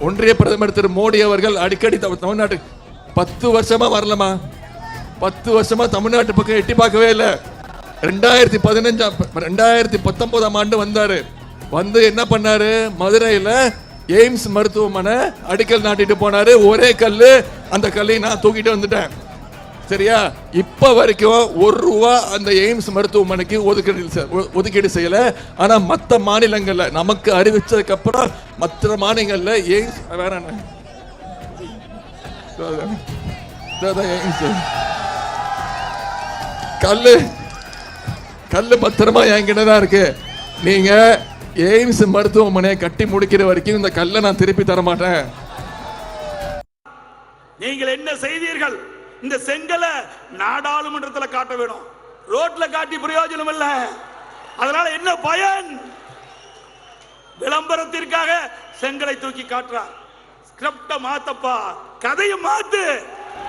ஒன்றிய பிரதமர் திரு மோடி அவர்கள் அடிக்கடி தமிழ்நாட்டு 10 வருஷமா வரலமா, 10 வருஷமா தமிழ்நாட்டு பக்கம் எட்டி பார்க்கவே இல்லை. 2019 ஆண்டு வந்தாரு. வந்து என்ன பண்ணாரு, மதுரையில எய்ம்ஸ் மருத்துவமனை அடிக்கல் நாட்டிட்டு போனாரு. ஒரே கல்லு, அந்த கல்லை நான் தூக்கிட்டு வந்துட்டேன். சரியா, இப்ப வரைக்கும் 1 ரூபா அந்த எய்ம்ஸ் மருத்துவமனைக்கு ஒதுக்கீடு செய்யல. ஆனா மற்ற மாநிலங்கள்ல நமக்கு அறிவிச்சதுக்கு அப்புறம் மற்ற மாநிலங்கள்ல எய்ம்ஸ் வேற கல்லு பத்திரமா என்கிட்டதான் இருக்கு. நீங்க எய்ம்ஸ் மருத்துவமனையை கட்டி முடிக்கிற வரைக்கும் இந்த கல்லை நான் திருப்பி தர மாட்டேன். நீங்கள் என்ன செய்தீர்கள்? இந்த செங்கலை நாடாளுமன்றத்தில் காட்ட வேணும், ரோட்ல காட்டி பிரயோஜனம் இல்ல. அதனால என்ன பயன்? விளம்பரத்திற்காக செங்கலை தூக்கி காட்டுறார். ஸ்கிரிப்ட மாத்தப்பா, கதையை மாத்து.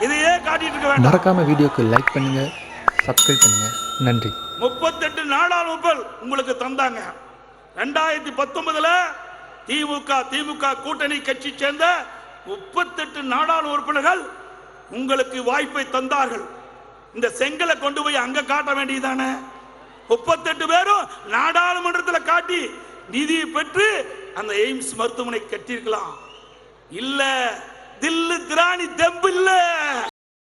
இதையே காட்டிட்டு இருக்க வேண்டாம். மறக்காம வீடியோக்கு லைக் பண்ணுங்க, சப்ஸ்கிரைப் பண்ணுங்க. நன்றி. 38 நாடாளுமன்றம் உங்களுக்கு தந்தாங்க. 2019 திமுக கூட்டணி கட்சி சேர்ந்த 38 நாடாளுமன்ற உறுப்பினர்கள் உங்களுக்கு வாய்ப்பை தந்தார்கள். இந்த செங்கலை கொண்டு போய் அங்க காட்ட வேண்டியதானே? 38 பேரும் நாடாளுமன்றத்தில் காட்டி நிதியை பெற்று அந்த எய்ம்ஸ் மருத்துவமனை கட்டியிருக்கலாம். இல்ல, தில்லு திராணி தெம்பு இல்ல.